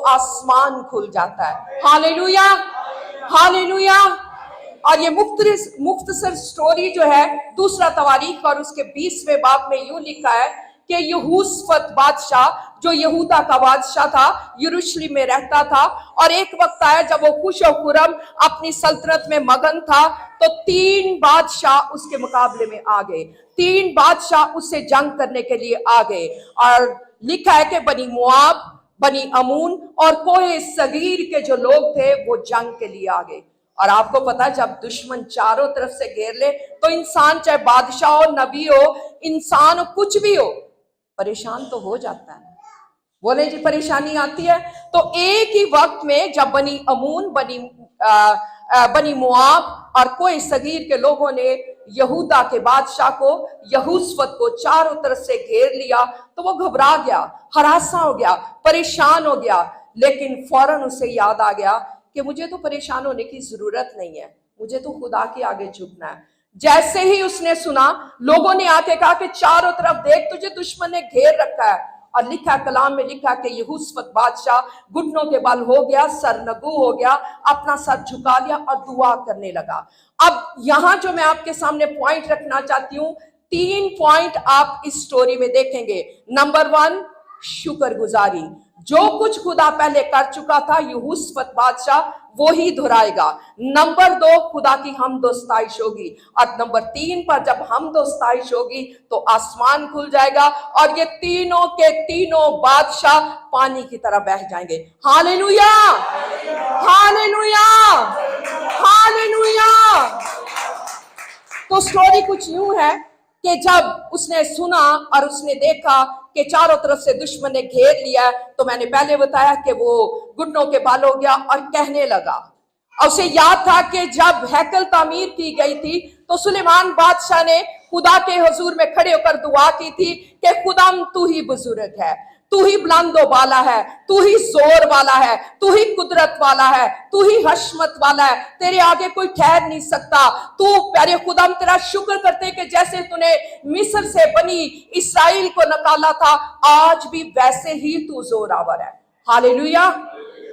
आसमान खुल जाता है। Hallelujah, hallelujah. और ये मुख्तसर स्टोरी जो है दूसरा तवारीख और उसके 20वें बाब में यूं लिखा है कि यहूसफत बादशाह, जो यहूदा का बादशाह था, यरूशलेम में रहता था, और एक वक्त आया जब वो खुश और खुर्रम अपनी सल्तनत में मगन था, तो 3 बादशाह उसके मुकाबले में आ गए। 3 बादशाह उससे जंग करने के लिए आ गए। और लिखा है कि बनी मुआब, बनी अमून और कोहे सगीर के जो लोग थे वो जंग के लिए आ गए। और आपको पता है, जब दुश्मन चारों तरफ से घेर ले तो इंसान, चाहे बादशाह हो, नबी हो, इंसान हो, कुछ भी हो, परेशान तो हो जाता है। बोले जी, परेशानी आती है। तो एक ही वक्त में जब बनी अमून, बनी मुआब और कोई सगीर के लोगों ने यहूदा के बादशाह को, यहूसफत को चारों तरफ से घेर लिया, तो वो घबरा गया, हरासा हो गया, परेशान हो गया। लेकिन फौरन उसे याद आ गया कि मुझे तो परेशान होने की जरूरत नहीं है, मुझे तो खुदा के आगे झुकना है। जैसे ही उसने सुना, लोगों ने आके कहा कि चारों तरफ देख, तुझे दुश्मन ने घेर रखा है। और लिखा, कलाम में लिखा कि यहूसफत बादशाह घुटनों के बल हो गया, सरनगू हो गया, अपना सर झुका लिया और दुआ करने लगा। अब यहां जो मैं आपके सामने पॉइंट रखना चाहती हूं, 3 पॉइंट आप इस स्टोरी में देखेंगे। नंबर 1, शुक्रगुजारी। जो कुछ खुदा पहले कर चुका था यहूसफत बादशाह, वो ही दोहराएगा। नंबर 2, खुदा की हमदोस्ताइश होगी। और नंबर 3 पर जब हमदोस्ताइश होगी तो आसमान खुल जाएगा और ये तीनों के तीनों बादशाह पानी की तरह बह जाएंगे। Hallelujah, hallelujah, hallelujah. तो स्टोरी कुछ यूं है कि जब उसने सुना और उसने देखा कि चारों तरफ से दुश्मन ने घेर लिया, तो मैंने पहले बताया कि वो घुटनों के बाल हो गया और कहने लगा। और उसे याद था कि जब हैकल तामीर की गई थी तो सुलेमान बादशाह ने खुदा के हुजूर में खड़े होकर दुआ की थी कि खुदाम तू ही बुजुर्ग है, तू ही बुलंदो वाला है, तू ही जोर वाला है, तू ही कुदरत वाला है, तू ही हशमत वाला है, तेरे आगे कोई ठहर नहीं सकता। तू प्यारे खुदाम तेरा शुक्र करते कि जैसे तूने मिस्र से बनी इस्राइल को निकाला था, आज भी वैसे ही तू जोरावर है। हालेलुया।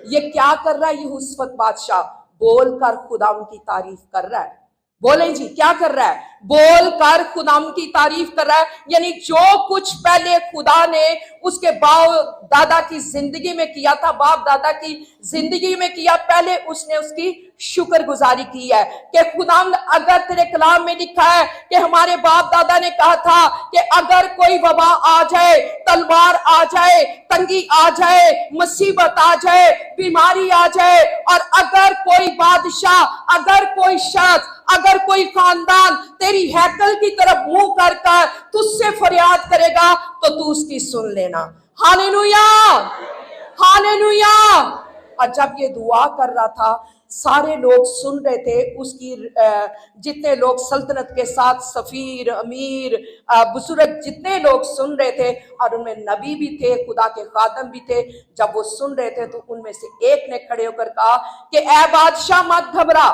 ये क्या कर रहा है यहूसफत बादशाह? बोल कर खुदाम की तारीफ कर रहा है। बोले जी, क्या कर रहा है? बोल कर खुदाम की तारीफ कर रहा है। यानी जो कुछ पहले खुदा ने उसके बाप दादा की जिंदगी में किया था, बाप दादा की जिंदगी में किया, पहले उसने उसकी शुक्रगुजारी की है कि खुदाम, अगर तेरे कलाम में लिखा है कि हमारे बाप दादा ने कहा था कि अगर कोई वबा आ जाए, तलवार आ जाए, तंगी आ जाए, मुसीबत आ जाए, बीमारी आ जाए, और अगर कोई बादशाह, अगर कोई शख्स, अगर कोई खानदान तेरी हैकल की तरफ मुंह कर कर तुझसे फरियाद करेगा तो तू उसकी सुन लेना। Hallelujah, hallelujah. और जब ये दुआ कर रहा था, सारे लोग सुन रहे थे उसकी, जितने लोग सल्तनत के साथ, सफीर, अमीर, बुजुर्ग, जितने लोग सुन रहे थे, और उनमें नबी भी थे, खुदा के खादम भी थे। जब वो सुन रहे थे तो उनमें से एक ने खड़े होकर कहा कि ए बादशाह मत घबरा।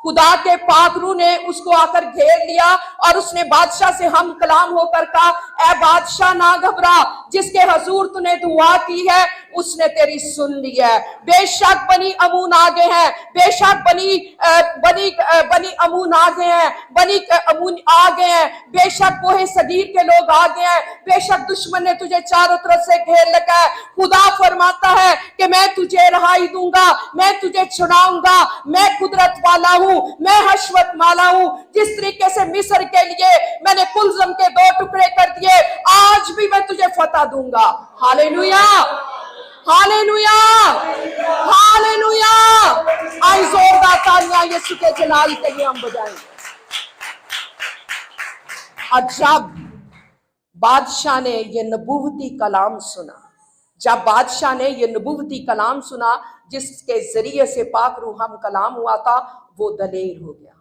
खुदा के पाक रूह ने उसको आकर घेर लिया और उसने बादशाह से हम कलाम होकर कहा, ए बादशाह ना घबरा, जिसके हजूर तूने दुआ की है उसने तेरी सुन ली है। बेशक बनी अमून आ गए हैं, बेशक बनी अमून आ गए हैं, बनी अमून आ गए हैं, बेशक कोहे सगीर के लोग आ गए हैं, बेशक दुश्मन ने तुझे चारों तरफ से घेर रखा है। खुदा फरमाता है कि मैं तुझे रहाई दूंगा, मैं तुझे छुड़ाऊंगा, मैं कुदरत वाला हूं, मैं हशमत वाला हूं। जिस तरीके से मिस्र के लिए मैंने कुलजम के 2 टुकड़े कर दिए, आज भी मैं तुझे फतह दूंगा। Hallelujah, hallelujah, hallelujah. आई जोरदार तालियां यीशु के जलाल के लिए हम बजाएंगे। और जब बादशाह ने ये नबूवती कलाम सुना, जब बादशाह ने ये नबूवती कलाम सुना जिसके जरिए से पाक रूह हम कलाम हुआ था, वो दलेर हो गया,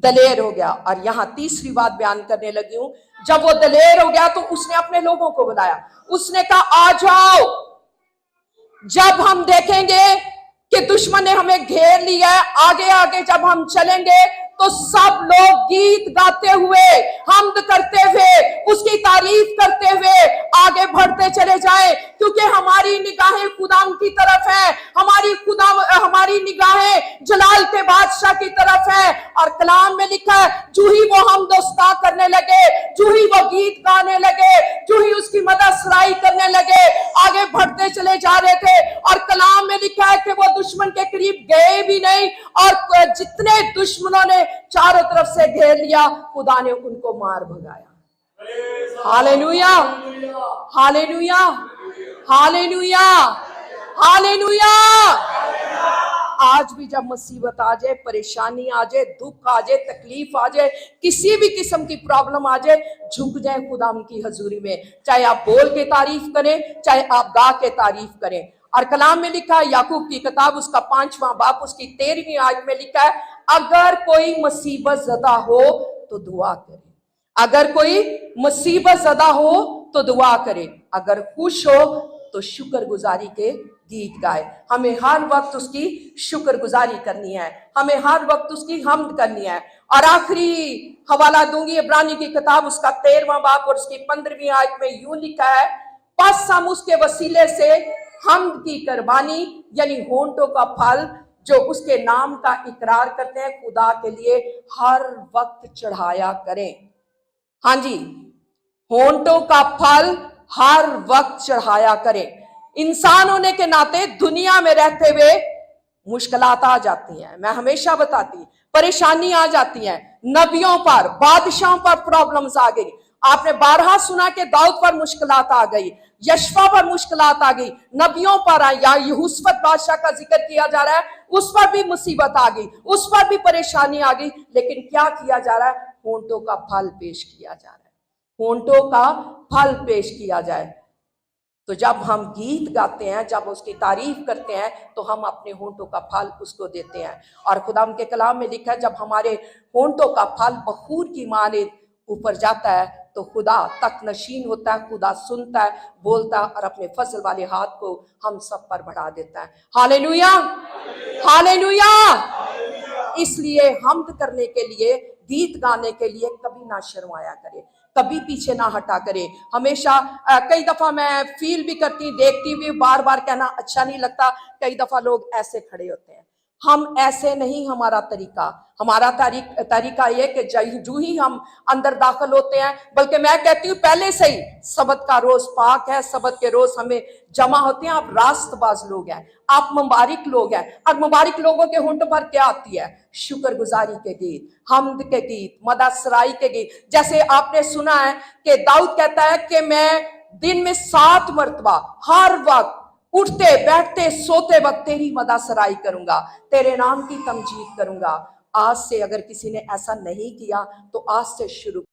दलेर हो गया। और यहां तीसरी बात बयान करने लगी हूं, जब वो दलेर हो गया तो उसने अपने लोगों को बुलाया, उसने कहा आ जाओ। जब हम देखेंगे कि दुश्मन ने हमें घेर लिया है, आगे आगे जब हम चलेंगे तो सब लोग गीत गाते हुए, हम्द करते हुए, उसकी तारीफ करते हुए आगे बढ़ते चले जाएं, क्योंकि हमारी निगाहें खुदाम की तरफ है, हमारी निगाहें जलाल के बादशाह की तरफ है। और कलाम में लिखा है, जो ही वो हमदोस्ता करने लगे, जो ही वो गीत गाने लगे, जो ही उसकी मदद सराई करने लगे, आगे बढ़ते चले जा रहे थे। और कलाम में लिखा है कि वो दुश्मन के करीब गए भी नहीं, और जितने दुश्मनों ने चारों तरफ से घेर लिया, खुदा ने उनको मार भगाया। Hallelujah, hallelujah, hallelujah, hallelujah. आज भी जब मुसीबत आ जाए, परेशानी आ जाए, दुख आ जाए, तकलीफ आ जाए, किसी भी किस्म की प्रॉब्लम आ जाए, झुक जाए खुदा की हजूरी में। चाहे आप बोल के तारीफ करें, चाहे आप गा के तारीफ करें। और कलाम में लिखा है, याकूब की किताब उसका 5वां बाब उसकी 13वीं आयत में लिखा है, अगर कोई मुसीबत ज़दा हो तो दुआ करे। अगर कोई मुसीबत ज़दा हो तो दुआ करे, अगर खुश हो तो शुक्रगुजारी के गीत गाए। हमें हर वक्त उसकी शुक्रगुजारी करनी है, हमें हर वक्त उसकी हम्द करनी है। और आखिरी हवाला दूंगी, इब्रानी की किताब उसका 13वां बाब और उसकी 15वीं आयत में यूं लिखा है, बस हम उसके वसीले से हम्द की कुर्बानी यानी होंठों का फल जो उसके नाम का इकरार करते हैं, खुदा के लिए हर वक्त चढ़ाया करें। हाँ जी, होंठों का फल हर वक्त चढ़ाया करें। इंसान होने के नाते दुनिया में रहते हुए मुश्किलात आ जाती हैं, मैं हमेशा बताती हूं, परेशानी आ जाती है। नबियों पर, बादशाहों पर प्रॉब्लम्स आ गई। आपने बारहा सुना कि दाऊद पर मुश्किलात आ गई, यशफा पर मुश्किलात आ गई, नबियों पर आई, या यहूसफत बादशाह का जिक्र किया जा रहा है, उस पर भी मुसीबत आ गई, उस पर भी परेशानी आ गई। लेकिन क्या किया जा रहा है? होंठों का फल पेश किया जा रहा है, होंठों का फल पेश किया जाए। तो जब हम गीत गाते हैं, जब उसकी तारीफ करते हैं, तो हम अपने होंठों का फल उसको देते हैं। और खुदा के कलाम में लिखा है, जब हमारे होंठों का फल बखूर की माने ऊपर जाता है तो खुदा तक नशीन होता है, खुदा सुनता है, बोलता है और अपने फजल वाले हाथ को हम सब पर बढ़ा देता है। Hallelujah, hallelujah. इसलिए हम्द करने के लिए, गीत गाने के लिए कभी ना शर्माया करे, कभी पीछे ना हटा करे। हमेशा कई दफा मैं फील भी करती, देखती भी, बार बार कहना अच्छा नहीं लगता, कई दफा लोग ऐसे खड़े होते हैं। हम ऐसे नहीं, हमारा तरीका ये कि जो ही हम अंदर दाखिल होते हैं, बल्कि मैं कहती हूँ पहले से ही सबत का रोज पाक है, सबत के रोज हमें जमा होते हैं। आप रास्तबाज लोग हैं, आप मुबारक लोग हैं। और मुबारक लोगों के होंठों पर क्या आती है? शुक्रगुजारी के गीत, हम्द के गीत, मदद सराई के गीत। जैसे आपने सुना है कि दाऊद कहता है कि मैं दिन में 7 मरतबा हर वक्त उठते बैठते सोते वक्त तेरी मदद सराई करूंगा, तेरे नाम की तमजीद करूंगा। आज से अगर किसी ने ऐसा नहीं किया तो आज से शुरू